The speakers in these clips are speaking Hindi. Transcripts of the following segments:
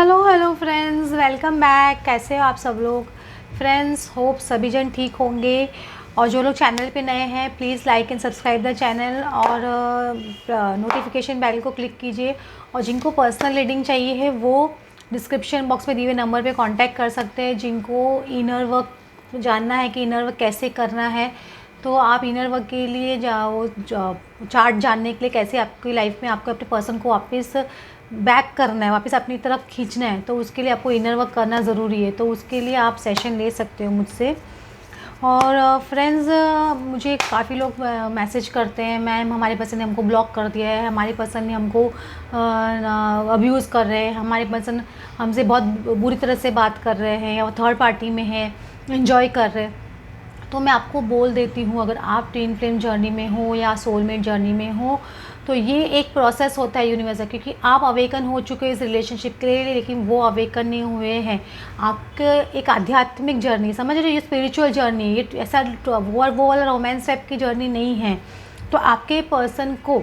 Hello hello friends, welcome back. कैसे हो आप सब लोग फ्रेंड्स? होप सभी जन ठीक होंगे। और जो लोग चैनल पे नए हैं please like and subscribe the channel और नोटिफिकेशन बेल को क्लिक कीजिए। और जिनको पर्सनल रीडिंग चाहिए है वो डिस्क्रिप्शन बॉक्स में दिए हुए नंबर पे कांटेक्ट कर सकते हैं। जिनको इनर वर्क जानना है कि इनर वर्क कैसे करना है, तो आप इनर वर्क के लिए जाओ। चार्ट जानने के लिए कैसे आपकी लाइफ में आपको अपने पर्सन को वापस बैक करना है, वापस अपनी तरफ खींचना है, तो उसके लिए आपको इनर वर्क करना ज़रूरी है। तो उसके लिए आप सेशन ले सकते हो मुझसे। और फ्रेंड्स, मुझे काफ़ी लोग मैसेज करते हैं, मैम हमारे पर्सन ने हमको ब्लॉक कर दिया है, हमारे पर्सन ने हमको अब्यूज़ कर रहे हैं, हमारे पर्सन हमसे बहुत बुरी तरह से बात कर रहे हैं या थर्ड पार्टी में है, एंजॉय कर रहे हैं। तो मैं आपको बोल देती हूँ, अगर आप ट्विन फ्लेम जर्नी में हो या सोलमेट जर्नी में हो तो ये एक प्रोसेस होता है यूनिवर्स का, क्योंकि आप अवेकन हो चुके हैं इस रिलेशनशिप के लिए, लेकिन वो अवेकन नहीं हुए हैं। आपके एक आध्यात्मिक जर्नी समझ रहे हो, ये स्पिरिचुअल जर्नी, ये ऐसा वो वाला रोमांस टाइप की जर्नी नहीं है। तो आपके पर्सन को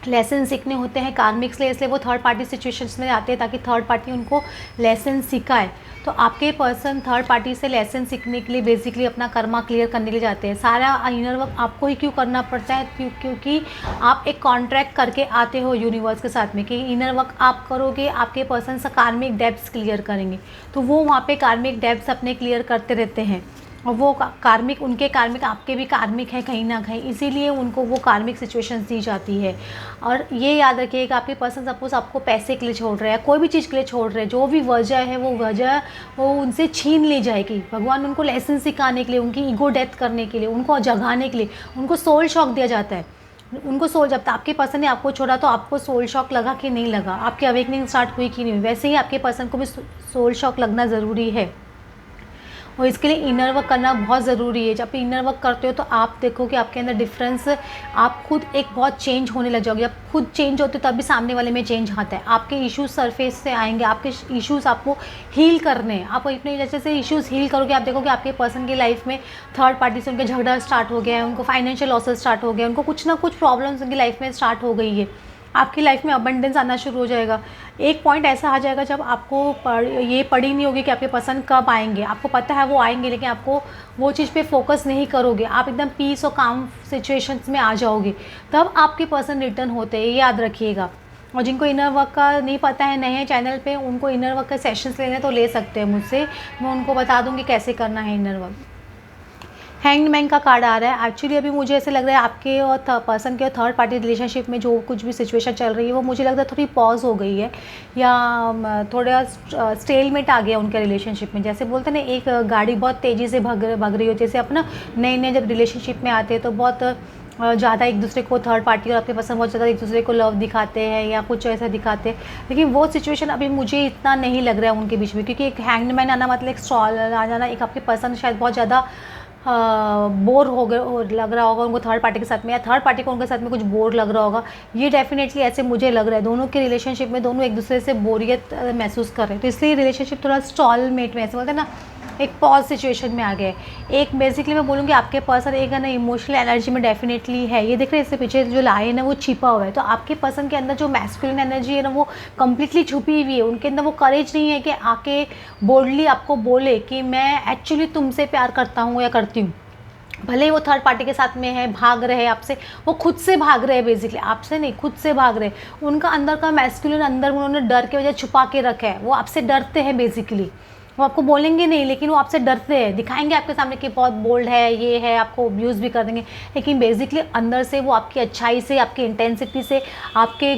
लेसन सीखने होते हैं कार्मिक्स लिए, इसलिए वो थर्ड पार्टी सिचुएशंस में आते हैं ताकि थर्ड पार्टी उनको लेसन सिखाए। तो आपके पर्सन थर्ड पार्टी से लेसन सीखने के लिए बेसिकली अपना कर्मा क्लियर करने के लिए जाते हैं। सारा इनर वर्क आपको ही क्यों करना पड़ता है? क्योंकि आप एक कॉन्ट्रैक्ट करके आते हो यूनिवर्स के साथ में कि इनर वर्क आप करोगे, आपके पर्सन से कार्मिक डेब्ट्स क्लियर करेंगे। तो वो वहाँ पे कार्मिक डेब्ट्स अपने क्लियर करते रहते हैं, और वो कार्मिक उनके कार्मिक आपके भी कार्मिक है कहीं ना कहीं, इसीलिए उनको वो कार्मिक सिचुएशंस दी जाती है। और ये याद रखिएगा, आपके पर्सन सपोज आपको पैसे के लिए छोड़ रहे हैं, कोई भी चीज़ के लिए छोड़ रहे हैं, जो भी वजह है वो वजह वो उनसे छीन ली जाएगी। भगवान उनको लेसन सिखाने के लिए, उनकी ईगो डेथ करने के लिए, उनको जगाने के लिए उनको सोल शॉक दिया जाता है। उनको सोल, जब आपके पर्सन ने आपको छोड़ा तो आपको सोल शॉक लगा कि नहीं लगा, आपकी अवेकनिंग स्टार्ट हुई कि नहीं, वैसे ही आपके पर्सन को भी सोल शॉक लगना ज़रूरी है। और इसके लिए इनर वर्क करना बहुत ज़रूरी है। जब आप इनर वर्क करते हो तो आप देखो कि आपके अंदर डिफरेंस, आप खुद एक बहुत चेंज होने लग जाओगे। आप खुद चेंज होते हो तभी सामने वाले में चेंज आता है। आपके इश्यूज सरफेस से आएंगे, आपके इश्यूज आपको हील करने हैं। आप अपने जैसे से इश्यूज हील करोगे, आप देखोगे आपके पर्सन की लाइफ में थर्ड पार्टी से उनके झगड़ा स्टार्ट हो गया है, उनको फाइनेंशियल लॉसेस स्टार्ट हो गया, उनको कुछ ना कुछ प्रॉब्लम्स उनकी लाइफ में स्टार्ट हो गई है। आपकी लाइफ में अबंडेंस आना शुरू हो जाएगा। एक पॉइंट ऐसा आ जाएगा जब आपको ये पड़ी नहीं होगी कि आपके पसंद कब आएंगे। आपको पता है वो आएंगे, लेकिन आपको वो चीज़ पे फोकस नहीं करोगे, आप एकदम पीस और काम सिचुएशंस में आ जाओगे, तब आपके पर्सन रिटर्न होते हैं, ये याद रखिएगा। और जिनको इनर वर्क का नहीं पता है, नए चैनल पे, उनको इनर वर्क के सेशंस लेने तो ले सकते हैं मुझसे, मैं उनको बता दूँगी कैसे करना है इनर वर्क। हैंग्ड मैन का कार्ड आ रहा है। एक्चुअली अभी मुझे ऐसे लग रहा है आपके और पर्सन के और थर्ड पार्टी रिलेशनशिप में जो कुछ भी सिचुएशन चल रही है वो मुझे लगता है थोड़ी पॉज हो गई है, या थोड़ा स्टेलमेट आ गया उनके रिलेशनशिप में। जैसे बोलते हैं ना, एक गाड़ी बहुत तेज़ी से भग रही हो, जैसे अपना नए नए जब रिलेशनशिप में आते हैं तो बहुत ज़्यादा एक दूसरे को, थर्ड पार्टी और आपके पर्सन बहुत ज़्यादा एक दूसरे को लव दिखाते हैं या कुछ ऐसा दिखाते हैं, लेकिन वो सिचुएशन अभी मुझे इतना नहीं लग रहा है उनके बीच में। क्योंकि एक हैंग्ड मैन आना मतलब एक स्टॉल आ जाना, एक आपके पर्सन शायद बहुत ज़्यादा बोर हो गए लग रहा होगा उनको थर्ड पार्टी के साथ में, या थर्ड पार्टी को उनके साथ में कुछ बोर लग रहा होगा। ये डेफिनेटली ऐसे मुझे लग रहा है, दोनों के रिलेशनशिप में दोनों एक दूसरे से बोरियत महसूस कर रहे हैं, तो इसलिए रिलेशनशिप थोड़ा स्टॉलमेट में, ऐसे बोलते हैं ना, एक पॉज सिचुएशन में आ गए। एक बेसिकली मैं बोलूँगी आपके पर्सन एक है ना इमोशनल एनर्जी में डेफिनेटली है। ये देख रहे हैं इससे पीछे जो लाइन है वो छिपा हुआ है, तो आपके पर्सन के अंदर जो मैस्कुलिन एनर्जी है ना वो कम्प्लीटली छुपी हुई है। उनके अंदर वो करेज नहीं है कि आके बोल्डली आपको बोले कि मैं एक्चुअली तुमसे प्यार करता हूँ या करती हूँ। भले ही वो थर्ड पार्टी के साथ में है, भाग रहे हैं आपसे, वो खुद से भाग रहे हैं, बेसिकली आपसे नहीं, खुद से भाग रहे हैं। उनका अंदर का मैस्कुलिन अंदर उन्होंने डर के वजह छुपा के रखा है, वो आपसे डरते हैं बेसिकली। वो आपको बोलेंगे नहीं, लेकिन वो आपसे डरते हैं, दिखाएंगे आपके सामने कि बहुत बोल्ड है, ये है, आपको अब्यूज़ भी कर देंगे, लेकिन बेसिकली अंदर से वो आपकी अच्छाई से, आपकी इंटेंसिटी से, आपके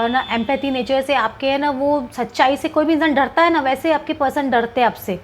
ना एम्पैथी नेचर से, आपके है ना वो सच्चाई से, कोई भी इंसान डरता है ना, वैसे आपके पर्सन डरते हैं आपसे।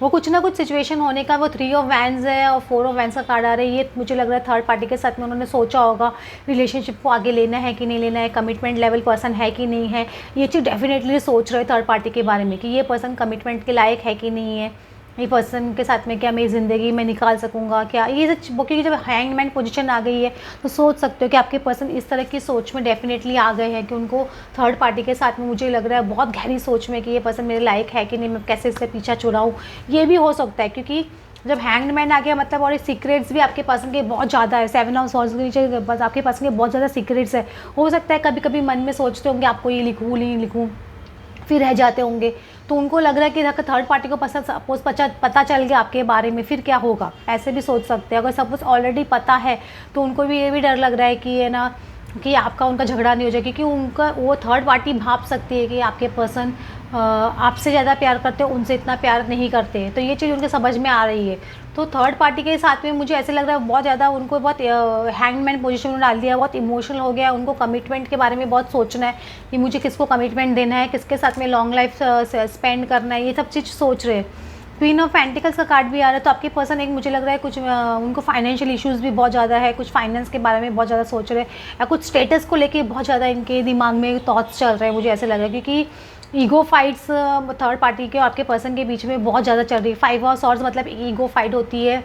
वो कुछ ना कुछ सिचुएशन होने का, वो 3 ऑफ वैंस है और 4 ऑफ वैंस का कार्ड आ रहा है। ये मुझे लग रहा है थर्ड पार्टी के साथ में उन्होंने सोचा होगा रिलेशनशिप को आगे लेना है कि नहीं लेना है, कमिटमेंट लेवल पर्सन है कि नहीं है, ये चीज़ डेफिनेटली सोच रहे थर्ड पार्टी के बारे में कि ये पर्सन कमिटमेंट के लायक है कि नहीं है, ये पर्सन के साथ में क्या मेरी ज़िंदगी में निकाल सकूंगा क्या, ये क्योंकि जब हैंगमैन पोजीशन आ गई है तो सोच सकते हो कि आपके पर्सन इस तरह की सोच में डेफिनेटली आ गए हैं कि उनको थर्ड पार्टी के साथ में, मुझे लग रहा है बहुत गहरी सोच में कि ये पर्सन मेरे लायक है कि नहीं, मैं कैसे इससे पीछा छुड़ाऊँ। ये भी हो सकता है क्योंकि जब हैंग्ड मैन आ गया मतलब, और सीक्रेट्स भी आपके पर्सन के बहुत ज़्यादा है, 7 ऑफ सॉर्ड्स के नीचे बस आपके पर्सन के बहुत ज़्यादा सीक्रेट्स है। हो सकता है कभी कभी मन में सोचते होंगे आपको ये लिखूँ नहीं लिखूँ, फिर रह जाते होंगे। तो उनको लग रहा है कि अगर थर्ड पार्टी को पसंद सपोज पता चल गया आपके बारे में, फिर क्या होगा, ऐसे भी सोच सकते हैं। अगर सपोज ऑलरेडी पता है तो उनको भी ये भी डर लग रहा है कि ये ना कि आपका उनका झगड़ा नहीं हो जाए, क्योंकि उनका वो थर्ड पार्टी भाप सकती है कि आपके पर्सन आपसे ज़्यादा प्यार करते हैं, उनसे इतना प्यार नहीं करते। तो ये चीज़ उनके समझ में आ रही है। तो थर्ड पार्टी के साथ में मुझे ऐसे लग रहा है बहुत ज़्यादा उनको बहुत हैंगमैन पोजीशन में डाल दिया, बहुत इमोशनल हो गया। उनको कमिटमेंट के बारे में बहुत सोचना है कि मुझे किसको कमिटमेंट देना है, किसके साथ में लॉन्ग लाइफ स्पेंड करना है, ये सब चीज़ सोच रहे हैं। क्वीन ऑफ पेंटिकल्स का कार्ड भी आ रहा है। तो आपके पर्सन एक मुझे लग रहा है कुछ उनको फाइनेंशियल इश्यूज़ भी बहुत ज़्यादा है, कुछ फाइनेंस के बारे में बहुत ज़्यादा सोच रहे हैं, या कुछ स्टेटस को लेके बहुत ज़्यादा इनके दिमाग में थॉट्स चल रहे हैं, मुझे ऐसे लग रहा है। क्योंकि ईगो फाइट्स थर्ड पार्टी के और आपके पर्सन के बीच में बहुत ज़्यादा चल रही है। 5 ऑफ सॉर्ड्स मतलब ईगो फाइट होती है,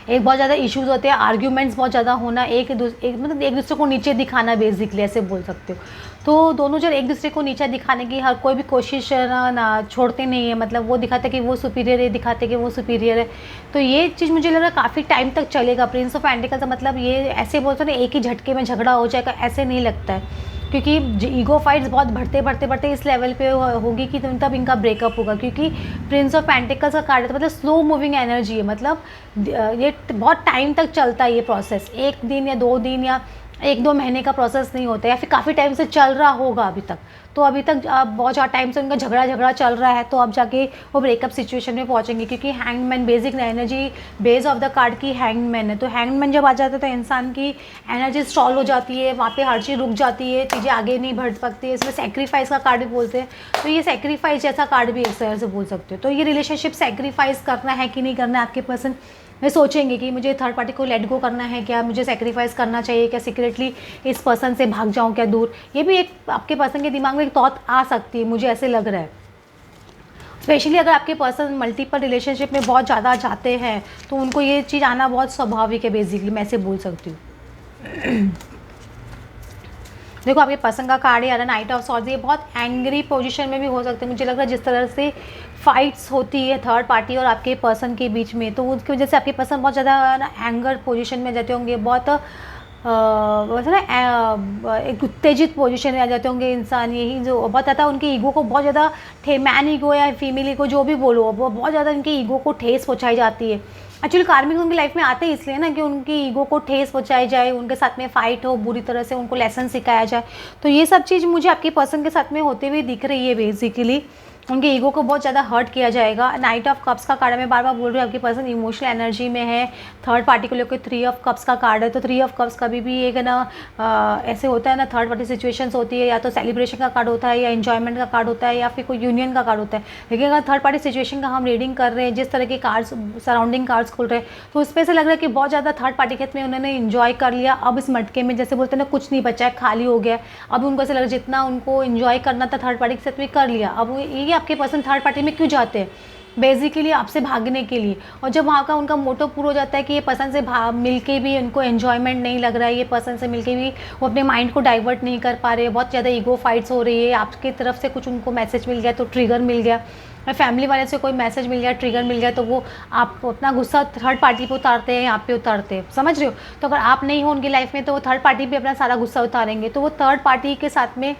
एक बहुत ज़्यादा इश्यूज़ होते हैं, आर्ग्यूमेंट्स बहुत ज़्यादा होना, एक दूसरे को नीचे दिखाना, बेसिकली ऐसे बोल सकते हो। तो दोनों जन एक दूसरे को नीचे दिखाने की हर कोई भी कोशिश ना छोड़ते नहीं है। मतलब वो दिखाते कि वो सुपीरियर है, दिखाते कि वो सुपीरियर है। तो ये चीज़ मुझे लग रहा है काफ़ी टाइम तक चलेगा। प्रिंस ऑफ पेंटिकल्स का मतलब ये ऐसे बोलते हैं ना एक ही झटके में झगड़ा हो जाएगा, ऐसे नहीं लगता है। क्योंकि ईगो फाइट्स बहुत बढ़ते इस लेवल पे होगी कि तब इनका ब्रेकअप होगा। क्योंकि प्रिंस ऑफ पेंटिकल्स का कार्ड है तो मतलब स्लो मूविंग एनर्जी है। मतलब ये बहुत टाइम तक चलता है ये प्रोसेस, 1 दिन या 2 दिन या 1-2 महीने का प्रोसेस नहीं होता, या फिर काफ़ी टाइम से चल रहा होगा अभी तक। तो अभी तक बहुत ज़्यादा टाइम से उनका झगड़ा चल रहा है, तो अब जाके वो ब्रेकअप सिचुएशन में पहुंचेंगे। क्योंकि hangman basic energy base of the card की हैंगमैन है। तो हैंगमैन जब आ जाता है तो इंसान की एनर्जी स्टॉल हो जाती है, वहाँ पे हर चीज़ रुक जाती है, चीज़ें आगे नहीं बढ़ सकती है। इसमें सेक्रीफाइस का कार्ड भी बोलते हैं, तो ये सेक्रीफाइस जैसा कार्ड भी एक तरह से बोल सकते हो। तो ये रिलेशनशिप सेक्रीफाइस करना है कि नहीं करना है, आपके पर्सन में सोचेंगे कि मुझे थर्ड पार्टी को लेट गो करना है क्या, मुझे सेक्रीफाइस करना चाहिए क्या, सीक्रेटली इस पर्सन से भाग जाऊं क्या दूर। ये भी एक आपके पर्सन के दिमाग में एक थॉट आ सकती है, मुझे ऐसे लग रहा है। स्पेशली अगर आपके पर्सन मल्टीपल रिलेशनशिप में बहुत ज़्यादा जाते हैं तो उनको ये चीज़ आना बहुत स्वाभाविक है, बेसिकली मैं ऐसे बोल सकती हूँ। देखो आपके पर्सन का कार्ड है नाइट ऑफ सॉर्ड्स। ये बहुत एंग्री पोजीशन में भी हो सकते हैं, मुझे लग रहा है जिस तरह से फाइट्स होती है थर्ड पार्टी और आपके पर्सन के बीच में, तो उसकी वजह से आपके पर्सन बहुत ज़्यादा एंगर पोजीशन में जाते होंगे, बहुत एक उत्तेजित पोजीशन में आ जाते होंगे इंसान। यही जो बहुत ज़्यादा उनके ईगो को बहुत ज़्यादा मैन ईगो या फीमेल ईगो जो भी बोलो, वो बहुत ज़्यादा उनके ईगो को ठेस पहुँचाई जाती है। एक्चुअली कार्मिक उनकी लाइफ में आते हैं इसलिए ना कि उनकी ईगो को ठेस पहुँचाई जाए, उनके साथ में फ़ाइट हो, बुरी तरह से उनको लेसन सिखाया जाए। तो ये सब चीज़ मुझे आपके पर्सन के साथ में होते हुए दिख रही है। बेसिकली उनके ईगो को बहुत ज़्यादा हर्ट किया जाएगा। नाइट ऑफ कप्स का कार्ड है, मैं बार बार बोल रही हूँ आपके पर्सन इमोशनल एनर्जी में है। थर्ड पार्टी को लेकर 3 ऑफ कप्स का कार्ड है। तो 3 ऑफ कप्स कभी भी एक ना ऐसे होता है ना, थर्ड पार्टी सिचुएशंस होती है, या तो सेलिब्रेशन का कार्ड होता है, या एंजॉयमेंट का कार्ड होता है, या फिर कोई यूनियन का कार्ड होता है। लेकिन अगर थर्ड पार्टी सिचुएशन का हम रीडिंग कर रहे हैं, जिस तरह के कार्ड्स सराउंडिंग कार्ड्स खुल रहे हैं, तो उसमें से लग रहा है कि बहुत ज़्यादा थर्ड पार्टी के में उन्होंने इन्जॉय कर लिया। अब इस मटके में जैसे बोलते हैं ना कुछ नहीं बचा है, खाली हो गया। अब उनको ऐसा लग रहा है जितना उनको इन्जॉय करना था थर्ड पार्टी के साथ में कर लिया। अब ये आपके पर्सन थर्ड पार्टी में क्यों जाते हैं, बेसिकली आपसे भागने के लिए। और जब वहाँ का उनका मोटो पूरा हो जाता है कि ये पर्सन से मिल के भी उनको एन्जॉयमेंट नहीं लग रहा है, ये पर्सन से मिल के भी वो अपने माइंड को डाइवर्ट नहीं कर पा रहे, बहुत ज़्यादा ईगो फाइट्स हो रही है, आपकी तरफ से कुछ उनको मैसेज मिल गया तो ट्रिगर मिल गया, फैमिली वाले से कोई मैसेज मिल गया, ट्रिगर मिल गया, तो वो आप अपना गुस्सा थर्ड पार्टी पे उतारते हैं, यहाँ पे उतारते हैं, समझ रहे हो। तो अगर आप नहीं हो उनकी लाइफ में तो वो थर्ड पार्टी पे अपना सारा गुस्सा उतारेंगे। तो वो थर्ड पार्टी के साथ में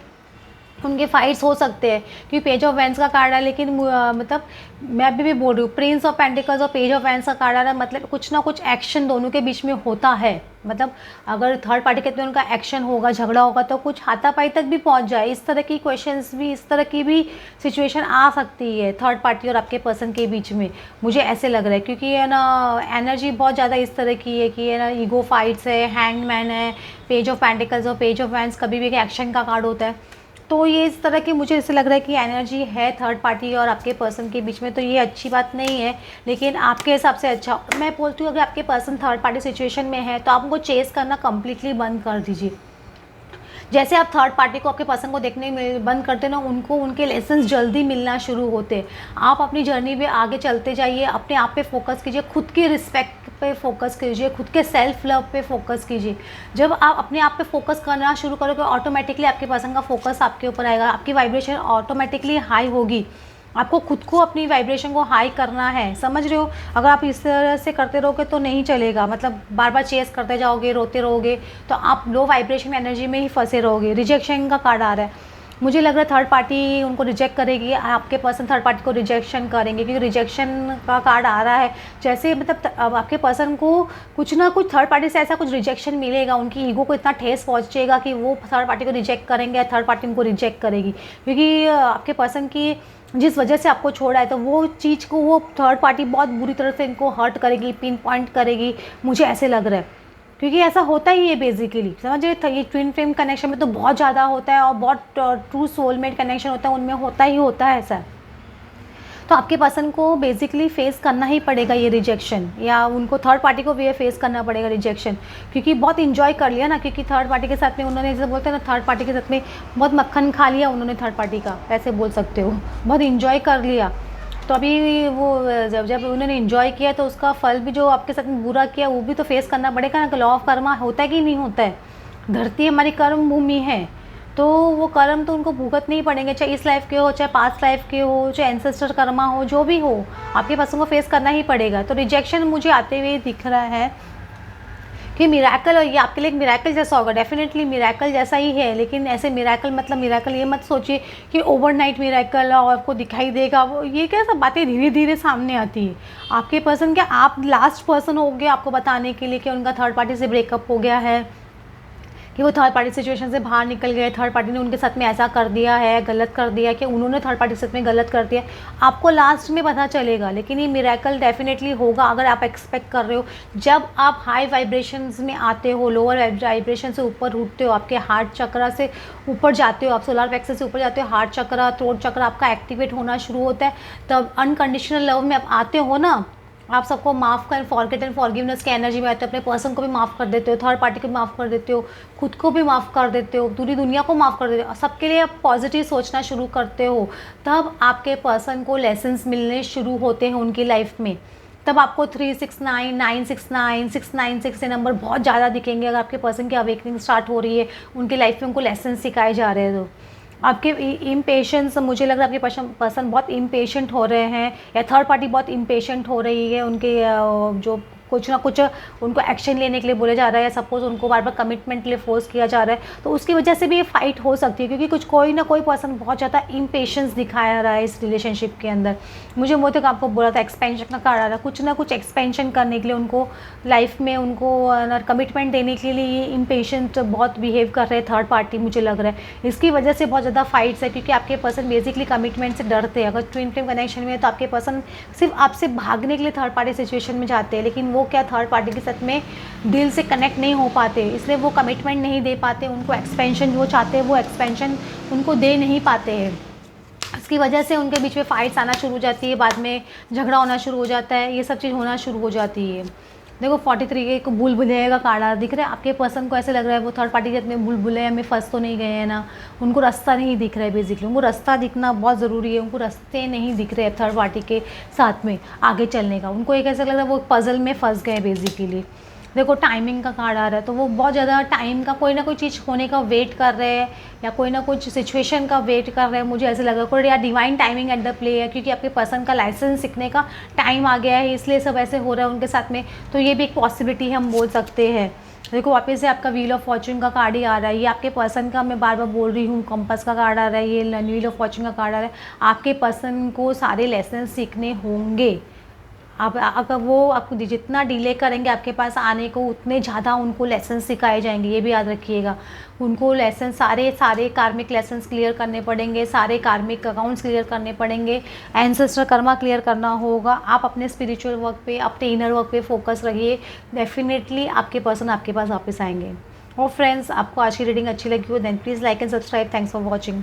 उनके फाइट्स हो सकते हैं, क्योंकि पेज ऑफ वैंस का कार्ड है। लेकिन मतलब मैं अभी भी बोल रही हूँ, प्रिंस ऑफ पेंटिकल्स और पेज ऑफ वैंस का कार्ड आ रहा है, मतलब कुछ ना कुछ एक्शन दोनों के बीच में होता है। मतलब अगर थर्ड पार्टी के उनका एक्शन होगा, झगड़ा होगा, तो कुछ हाथापाई तक भी पहुंच जाए, इस तरह की क्वेश्चंस भी, इस तरह की भी सिचुएशन आ सकती है थर्ड पार्टी और आपके पर्सन के बीच में, मुझे ऐसे लग रहा है। क्योंकि है ना एनर्जी बहुत ज़्यादा इस तरह की है कि है ना ईगो फाइट्स है, हैंगमैन है, पेज ऑफ पेंटिकल्स और पेज ऑफ वैंस कभी भी एक एक्शन का कार्ड होता है। तो ये इस तरह की मुझे ऐसे लग रहा है कि एनर्जी है थर्ड पार्टी और आपके पर्सन के बीच में। तो ये अच्छी बात नहीं है, लेकिन आपके हिसाब से अच्छा। मैं बोलती हूँ अगर आपके पर्सन थर्ड पार्टी सिचुएशन में है तो आप उनको चेस करना कम्प्लीटली बंद कर दीजिए। जैसे आप थर्ड पार्टी को, आपके पर्सन को देखने में बंद करते ना, उनको उनके लेसन्स जल्दी मिलना शुरू होते। आप अपनी जर्नी में आगे चलते जाइए, अपने आप पे फोकस कीजिए, खुद की रिस्पेक्ट पे फोकस कीजिए, खुद के सेल्फ लव पे फोकस कीजिए। जब आप अपने आप पे फोकस करना शुरू करोगे, ऑटोमेटिकली आपके पर्सन का फोकस आपके ऊपर आएगा, आपकी वाइब्रेशन ऑटोमेटिकली हाई होगी। आपको खुद को अपनी वाइब्रेशन को हाई करना है, समझ रहे हो। अगर आप इस तरह से करते रहोगे तो नहीं चलेगा, मतलब बार बार चेस करते जाओगे, रोते रहोगे, तो आप लो वाइब्रेशन एनर्जी में ही फंसे रहोगे। रिजेक्शन का कार्ड आ रहा है, मुझे लग रहा है थर्ड पार्टी उनको रिजेक्ट करेगी, आपके पर्सन थर्ड पार्टी को रिजेक्शन करेंगे, क्योंकि रिजेक्शन का कार्ड आ रहा है। जैसे मतलब अब आपके पर्सन को कुछ ना कुछ थर्ड पार्टी से ऐसा कुछ रिजेक्शन मिलेगा, उनकी ईगो को इतना ठेस पहुंचेगा कि वो थर्ड पार्टी को रिजेक्ट करेंगे, थर्ड पार्टी उनको रिजेक्ट करेगी, क्योंकि आपके पर्सन की जिस वजह से आपको छोड़ा है तो वो चीज़ को वो थर्ड पार्टी बहुत बुरी तरह से इनको हर्ट करेगी, पिन पॉइंट करेगी, मुझे ऐसे लग रहा है। क्योंकि ऐसा होता ही है बेसिकली, समझिए ये ट्विन फ्लेम कनेक्शन में तो बहुत ज़्यादा होता है, और बहुत ट्रू सोलमेट कनेक्शन होता है, उनमें होता ही होता है ऐसा। तो आपके पर्सन को बेसिकली फेस करना ही पड़ेगा ये रिजेक्शन, या उनको थर्ड पार्टी को भी ये फेस करना पड़ेगा रिजेक्शन, क्योंकि बहुत इंजॉय कर लिया ना, क्योंकि थर्ड पार्टी के साथ में उन्होंने, जैसे बोलते हैं ना, थर्ड पार्टी के साथ में बहुत मक्खन खा लिया उन्होंने थर्ड पार्टी का, ऐसे बोल सकते हो, बहुत इंजॉय कर लिया। तो अभी वो जब उन्होंने इन्जॉय किया तो उसका फल भी जो आपके साथ में बुरा किया वो भी तो फेस करना पड़ेगा ना। लॉ ऑफ कर्मा होता है कि नहीं होता है, धरती हमारी कर्म भूमि है, तो वो कर्म तो उनको भुगतने ही पड़ेंगे, चाहे इस लाइफ के हो, चाहे पास्ट लाइफ के हो, चाहे एंसेस्टर कर्मा हो, जो भी हो, आपके पर्सन को फेस करना ही पड़ेगा। तो रिजेक्शन मुझे आते हुए दिख रहा है कि मिराकल, और ये आपके लिए एक मिराकल जैसा होगा, डेफिनेटली मिराकल जैसा ही है। लेकिन ऐसे मिराकल मतलब मिराकल ये मत सोचिए कि ओवरनाइट मिराकल और आपको दिखाई देगा, वो ये क्या सब बातें धीरे धीरे सामने आती है। आपके पर्सन क्या, आप लास्ट पर्सन हो गए आपको बताने के लिए कि उनका थर्ड पार्टी से ब्रेकअप हो गया है, कि वो थर्ड पार्टी सिचुएशन से बाहर निकल गए, थर्ड पार्टी ने उनके साथ में ऐसा कर दिया है, गलत कर दिया, कि उन्होंने थर्ड पार्टी के साथ में गलत कर दिया, आपको लास्ट में पता चलेगा। लेकिन ये मिरेकल डेफिनेटली होगा अगर आप एक्सपेक्ट कर रहे हो। जब आप हाई वाइब्रेशंस में आते हो, लोअर वाइब्रेशन से ऊपर उठते हो, आपके हार्ट चक्रा से ऊपर जाते हो, आप सोलर प्लेक्सस से ऊपर जाते हो, हार्ट चक्रा, थ्रोट चक्रा आपका एक्टिवेट होना शुरू होता है, तब अनकंडीशनल लव में आप आते हो ना, आप सबको माफ़ कर, फॉरगेट एंड फॉरगिवनेस की एनर्जी में आते हो, अपने पर्सन को भी माफ़ कर देते हो, थर्ड पार्टी को भी माफ़ कर देते हो, खुद को भी माफ़ कर देते हो, पूरी दुनिया को माफ़ कर देते हो, सबके लिए आप पॉजिटिव सोचना शुरू करते हो। तब आपके पर्सन को लेसन्स मिलने शुरू होते हैं उनकी लाइफ में। तब आपको 369, 969, 696 ये नंबर बहुत ज़्यादा दिखेंगे अगर आपके पर्सन की अवेकनिंग स्टार्ट हो रही है, उनकी लाइफ में उनको लेसन सिखाए जा रहे हैं। तो आपके इम्पेशेंस, मुझे लग रहा है आपके पर्सन बहुत इम्पेशेंट हो रहे हैं, या थर्ड पार्टी बहुत इम्पेशेंट हो रही है, उनके जो कुछ ना कुछ उनको एक्शन लेने के लिए बोला जा रहा है, सपोज उनको बार बार कमिटमेंट के लिए फोर्स किया जा रहा है, तो उसकी वजह से भी ये फाइट हो सकती है, क्योंकि कुछ कोई ना कोई पर्सन बहुत ज़्यादा इम्पेशेंस दिखाया रहा है इस रिलेशनशिप के अंदर। मुझे वो तक आपको बोला था एक्सपेंशन का कार्ड आ रहा है, कुछ ना कुछ एक्सपेंशन करने के लिए उनको लाइफ में उनको कमिटमेंट देने के लिए ये इम्पेशेंट बहुत बिहेव कर रहे हैं थर्ड पार्टी, मुझे लग रहा है इसकी वजह से बहुत ज़्यादा फाइट्स है, क्योंकि आपके पर्सन बेसिकली कमिटमेंट से डरते हैं। अगर ट्विन फ्लेम कनेक्शन में है तो आपके पर्सन सिर्फ आपसे भागने के लिए थर्ड पार्टी सिचुएशन में जाते हैं, लेकिन वो क्या थर्ड पार्टी के साथ में दिल से कनेक्ट नहीं हो पाते, इसलिए वो कमिटमेंट नहीं दे पाते, उनको एक्सपेंशन जो चाहते हैं वो एक्सपेंशन उनको दे नहीं पाते हैं। इसकी वजह से उनके बीच में फाइट्स आना शुरू हो जाती है, बाद में झगड़ा होना शुरू हो जाता है, ये सब चीज़ होना शुरू हो जाती है। देखो 43 को भूल भुलैया का कार्ड दिख रहा है, आपके पर्सन को ऐसे लग रहा है वो थर्ड पार्टी के में भूल भुलैया में फंस तो नहीं गए हैं ना, उनको रास्ता नहीं दिख रहा है। बेसिकली उनको रास्ता दिखना बहुत ज़रूरी है, उनको रास्ते नहीं दिख रहे हैं थर्ड पार्टी के साथ में आगे चलने का, उनको एक ऐसा लग रहा है वो पजल में फंस गए बेसिकली। देखो टाइमिंग का कार्ड आ रहा है, तो वो बहुत ज़्यादा टाइम का कोई ना कोई चीज़ होने का वेट कर रहे हैं, या कोई ना कुछ सिचुएशन का वेट कर रहे हैं, मुझे ऐसे लग रहा है कोई या divine timing at the play है, क्योंकि आपके पर्सन का लाइसेंस सीखने का टाइम आ गया है, इसलिए सब ऐसे हो रहा है उनके साथ में। तो ये भी एक पॉसिबिलिटी हम बोल सकते हैं। देखो वापस से आपका व्हील ऑफ फॉर्चून का कार्ड ही आ रहा है, ये आपके पर्सन का, मैं बार बार बोल रही हूँ, कंपास का कार्ड आ रहा है, ये व्हील ऑफ फॉर्चून का कार्ड आ रहा है। आपके पर्सन को सारे लेसन सीखने होंगे, आप अगर वो आपको जितना डिले करेंगे आपके पास आने को, उतने ज़्यादा उनको लेसन सिखाए जाएंगे, ये भी याद रखिएगा। उनको लेसन सारे कार्मिक लेसन्स क्लियर करने पड़ेंगे, सारे कार्मिक अकाउंट्स क्लियर करने पड़ेंगे, एंसेस्टर कर्मा क्लियर करना होगा। आप अपने स्पिरिचुअल वर्क पे, अपने इनर वर्क पे फोकस रखिए, डेफिनेटली आपके पर्सन आपके पास वापस आएंगे। और फ्रेंड्स, आपको आज की रीडिंग अच्छी लगी हो then please like and subscribe. Thanks for watching.